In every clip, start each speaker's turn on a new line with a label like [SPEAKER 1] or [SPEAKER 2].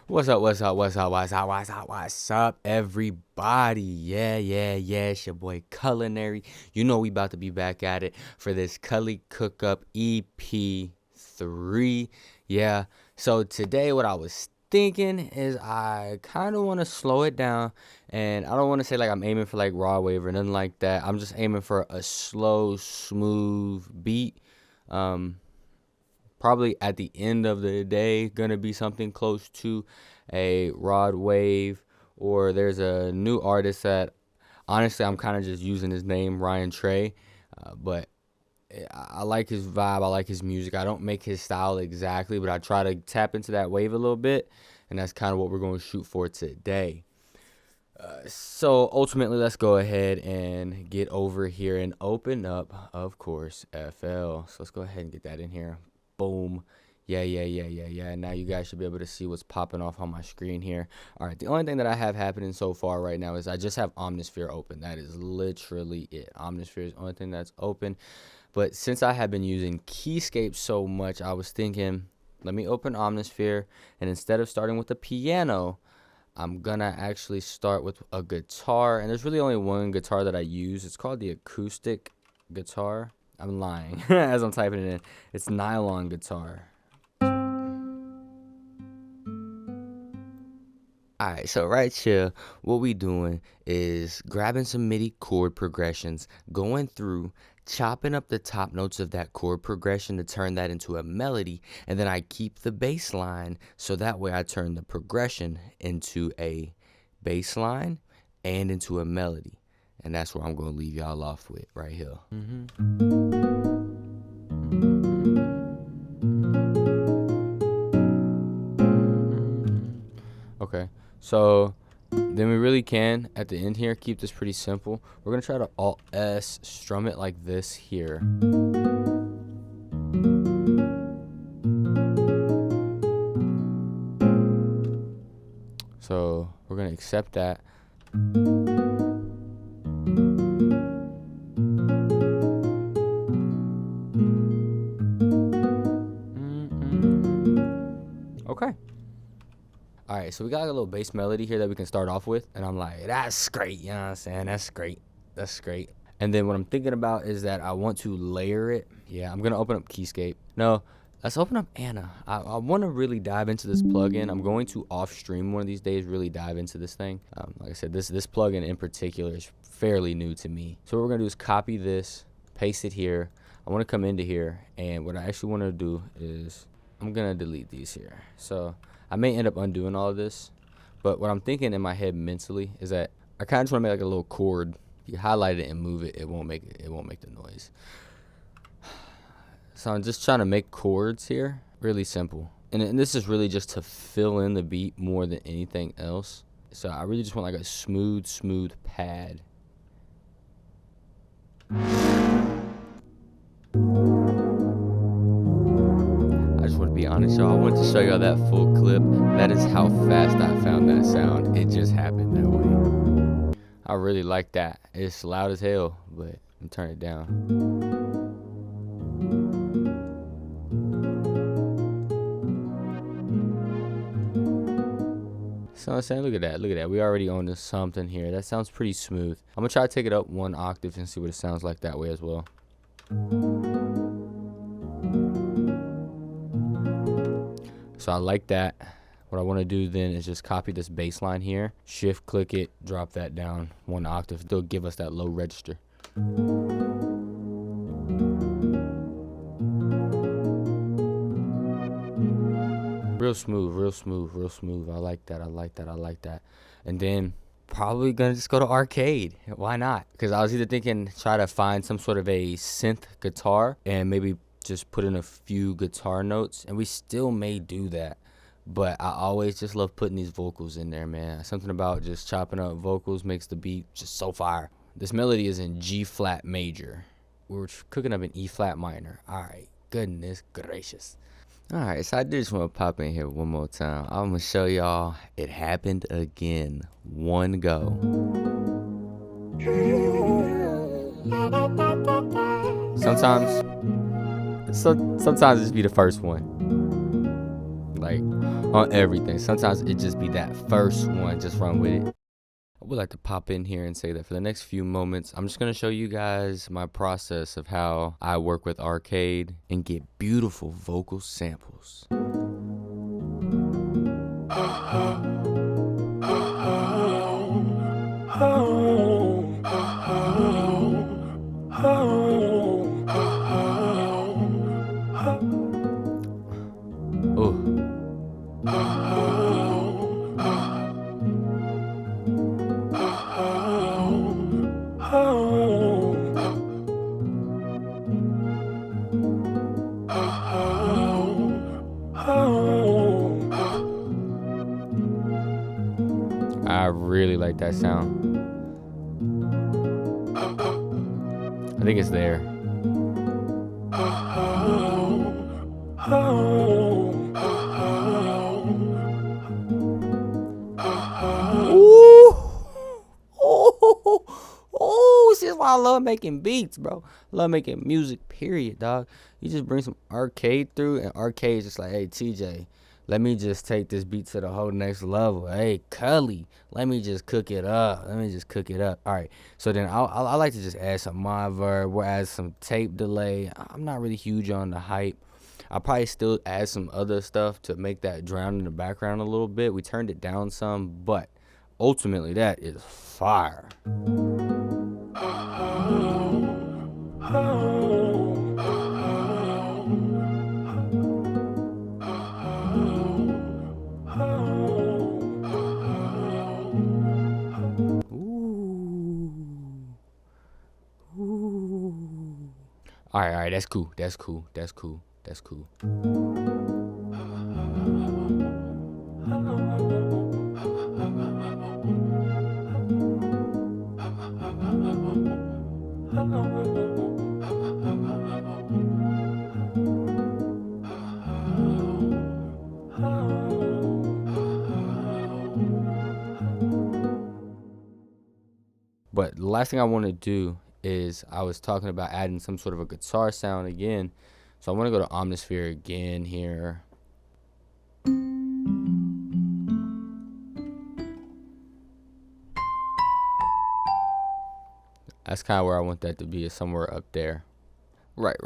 [SPEAKER 1] What's up, what's up, everybody? Yeah, it's your boy Culinary. You know we about to be back at it for this Cully Cookup EP3. Yeah, so today what I was thinking is I kind of want to slow it down, and I don't want to say like I'm aiming for like raw wave or nothing like that. I'm just aiming for a slow, smooth beat. Probably at the end of the day gonna be something close to a rod wave, or there's a new artist that honestly I'm kind of just using his name, TREY, but I like his vibe, I like his music. I don't make his style exactly, but I try to tap into that wave a little bit, and that's kind of what we're going to shoot for today. So ultimately, let's go ahead and get over here and open up, of course, FL. So let's go ahead and get that in here. Boom. Yeah. Now you guys should be able to see what's popping off on my screen here. All right, the only thing that I have happening so far right now is I just have Omnisphere open. That is literally it. Omnisphere is the only thing that's open. But since I have been using Keyscape so much, I was thinking, let me open Omnisphere, and instead of starting with the piano, I'm gonna actually start with a guitar. And there's really only one guitar that I use. It's called the acoustic guitar. I'm lying as I'm typing it in. It's nylon guitar. Alright, so right here, what we doing is grabbing some MIDI chord progressions, going through, chopping up the top notes of that chord progression to turn that into a melody, and then I keep the bass line, so that way I turn the progression into a bass line and into a melody. And that's where I'm going to leave y'all off with right here. Okay, so then we really can, at the end here, keep this pretty simple. We're going to try to Alt-S, strum it like this here. So we're going to accept that. Okay. All right, so we got a little bass melody here that we can start off with, and I'm like, that's great, you know what I'm saying? That's great. And then what I'm thinking about is that I want to layer it. Yeah, I'm gonna open up Keyscape. No, let's open up Anna. I want to really dive into this plugin. I'm going to off stream one of these days, really dive into this thing. Like I said, this plugin in particular is fairly new to me. So what we're gonna do is copy this, paste it here. I want to come into here, and what I actually want to do is I'm gonna delete these here. So I may end up undoing all of this, but what I'm thinking in my head mentally is that I kind of just want to make like a little chord. If you highlight it and move it, it won't make the noise. So I'm just trying to make chords here, really simple. And this is really just to fill in the beat more than anything else. So I really just want like a smooth pad. I just want to be honest, y'all. I wanted to show y'all that full clip. That is how fast I found that sound. It just happened that way. I really like that. It's loud as hell, but I'm turning it down. So I'm saying, look at that. We already own something here. That sounds pretty smooth. I'm gonna try to take it up one octave and see what it sounds like that way as well. So I like that. What I want to do then is just copy this bass line here, shift click it, drop that down one octave. They'll give us that low register. Real smooth. I like that. And then probably gonna just go to arcade. Why not? Because I was either thinking try to find some sort of a synth guitar and maybe just put in a few guitar notes, and we still may do that, but I always just love putting these vocals in there, man. Something about just chopping up vocals makes the beat just so fire. This melody is in G flat major. We're cooking up an E flat minor. All right, goodness gracious. All right, so I just want to pop in here one more time. I'm gonna show y'all it happened again. One go. Sometimes it just be the first one. like on everything. Sometimes it just be that first one, just run with it. I would like to pop in here and say that for the next few moments, I'm just going to show you guys my process of how I work with Arcade and get beautiful vocal samples. I really like that sound. I think it's there. Ooh. This is why I love making beats, bro. I love making music, period, dog. You just bring some Arcade through, and Arcade is just like, hey, TJ, let me just take this beat to the whole next level. Hey, Cully, let me just cook it up. All right, so then I like to just add some reverb. We'll add some tape delay. I'm not really huge on the hype. I'll probably still add some other stuff to make that drown in the background a little bit. We turned it down some, but ultimately that is fire. All right, that's cool. But the last thing I want to do is, I was talking about adding some sort of a guitar sound again. So I want to go to Omnisphere again here. That's kind of where I want that to be, is somewhere up there. Right.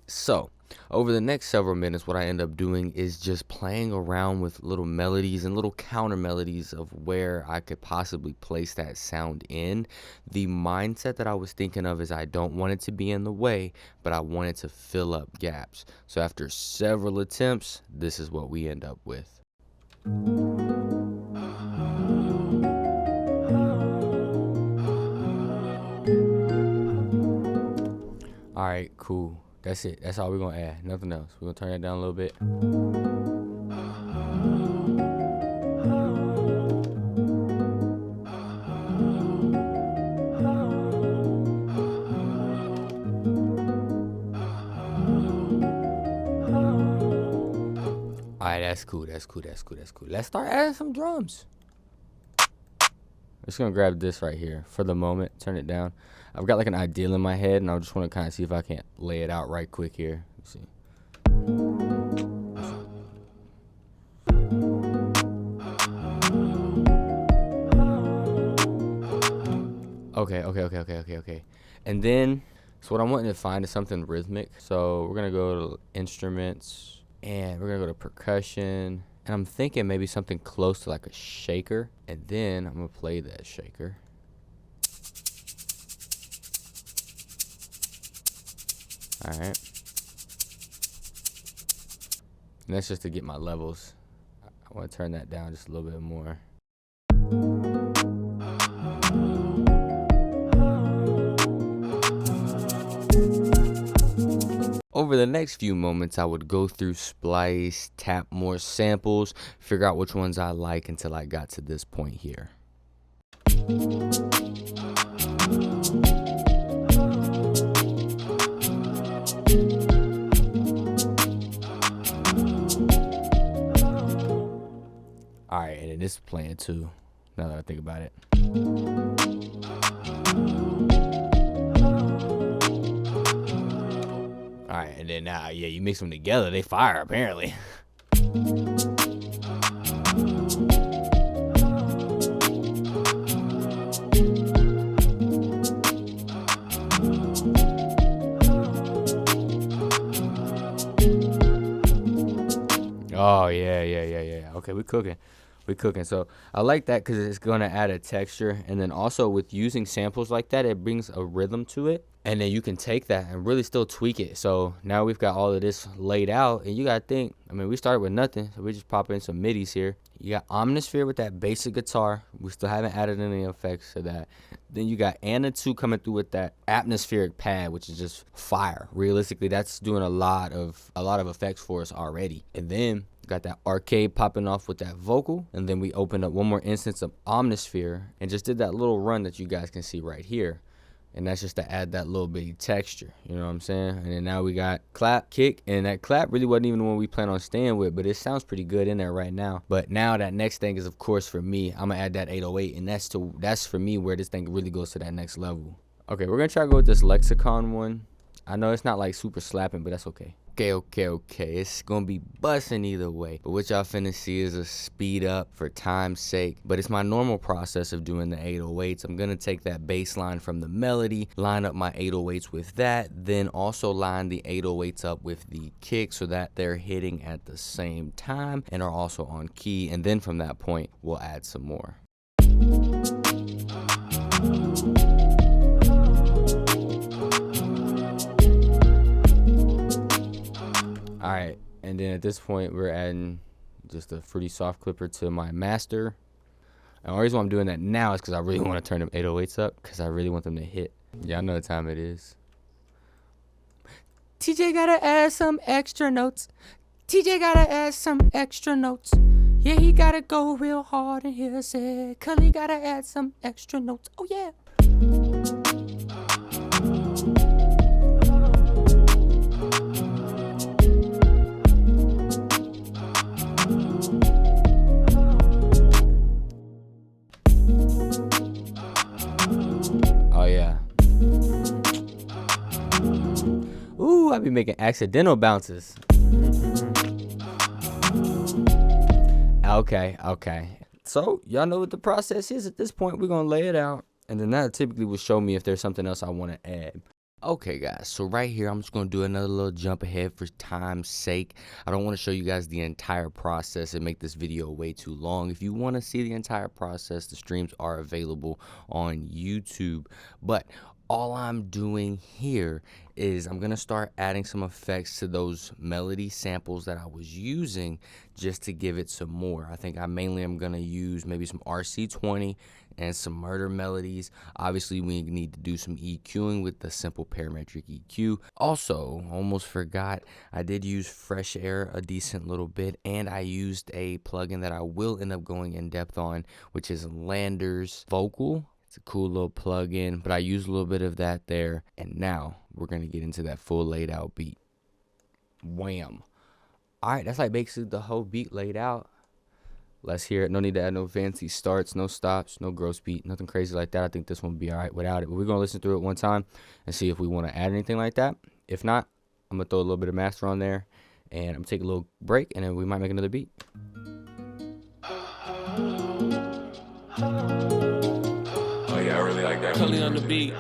[SPEAKER 1] So over the next several minutes, what I end up doing is just playing around with little melodies and little counter melodies of where I could possibly place that sound in. The mindset that I was thinking of is, I don't want it to be in the way, but I want it to fill up gaps. So after several attempts, this is what we end up with. All right, cool. That's it. That's all we're going to add. Nothing else. We're going to turn that down a little bit. All right, that's cool. Let's start adding some drums. I'm just going to grab this right here for the moment. Turn it down. I've got like an idea in my head, and I just want to kind of see if I can lay it out right quick here. Let's see. Okay. And then, so what I'm wanting to find is something rhythmic. So we're going to go to instruments, and we're going to go to percussion. And I'm thinking maybe something close to like a shaker. And then I'm going to play that shaker. All right. And that's just to get my levels. I want to turn that down just a little bit more. Over the next few moments, I would go through Splice, tap more samples, figure out which ones I like until I got to this point here. Alright, and this is playing too, now that I think about it. Alright, and then now, yeah, you mix them together, they fire apparently. Okay, we cooking. We cooking. So I like that because it's gonna add a texture, and then also with using samples like that, it brings a rhythm to it. And then you can take that and really still tweak it. So now we've got all of this laid out, and you gotta think. I mean, we started with nothing, so we just pop in some midis here. You got Omnisphere with that basic guitar. We still haven't added any effects to that. Then you got Anna 2 coming through with that atmospheric pad, which is just fire. Realistically, that's doing a lot of effects for us already. And then got that arcade popping off with that vocal, and then we opened up one more instance of Omnisphere and just did that little run that you guys can see right here. And that's just to add that little bitty texture, you know what I'm saying? And then now we got clap, kick, and that clap really wasn't even the one we plan on staying with, but it sounds pretty good in there right now. But now that next thing is, of course, for me, I'm gonna add that 808, and that's for me where this thing really goes to that next level. Okay, we're gonna try to go with this Lexicon one. I know it's not like super slapping, but that's okay. Okay. It's gonna be busting either way. But what y'all finna see is a speed up for time's sake. But it's my normal process of doing the 808s. I'm gonna take that bass line from the melody, line up my 808s with that, then also line the 808s up with the kick so that they're hitting at the same time and are also on key. And then from that point, we'll add some more. All right, and then at this point, we're adding just a Fruity Soft Clipper to my master. And the reason why I'm doing that now is because I really want to turn them 808s up because I really want them to hit. Yeah, I know what time it is. TJ gotta add some extra notes. TJ gotta add some extra notes. Yeah, he gotta go real hard in here. Said Cully gotta add some extra notes. Oh yeah. Oh yeah. Ooh, I be making accidental bounces. Okay. So y'all know what the process is at this point. We're gonna lay it out, and then that typically will show me if there's something else I want to add. Okay guys, so right here I'm just going to do another little jump ahead for time's sake. I don't want to show you guys the entire process and make this video way too long. If you want to see the entire process, the streams are available on YouTube. But all I'm doing here is I'm going to start adding some effects to those melody samples that I was using just to give it some more. I think I mainly am going to use maybe some RC20 and some murder melodies. Obviously, we need to do some EQing with the simple parametric EQ. Also, almost forgot, I did use Fresh Air a decent little bit, and I used a plugin that I will end up going in depth on, which is Lander's Vocal. It's a cool little plugin, but I used a little bit of that there. And now we're going to get into that full laid out beat. Wham. All right, that's like basically the whole beat laid out. Let's hear it. No need to add no fancy starts, no stops, no gross beat, nothing crazy like that. I think this one will be all right without it. But we're going to listen through it one time and see if we want to add anything like that. If not, I'm going to throw a little bit of master on there, and I'm going to take a little break, and then we might make another beat.
[SPEAKER 2] I really like that. Cully on the beat.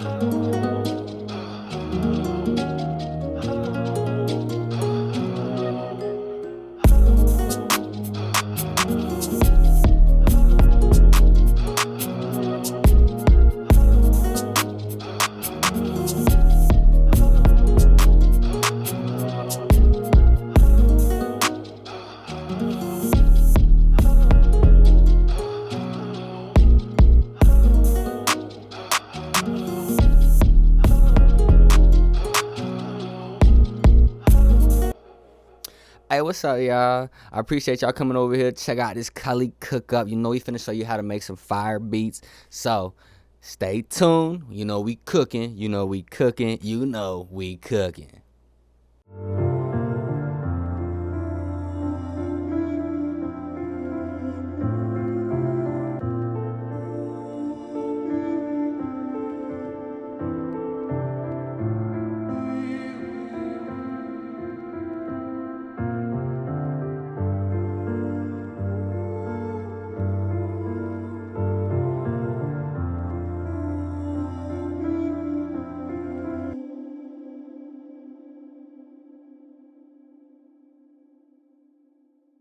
[SPEAKER 1] Hey, what's up, y'all? I appreciate y'all coming over here to check out this Cully Cookup. You know we finna show you how to make some fire beats. So stay tuned. You know we cooking. You know we cooking. You know we cooking.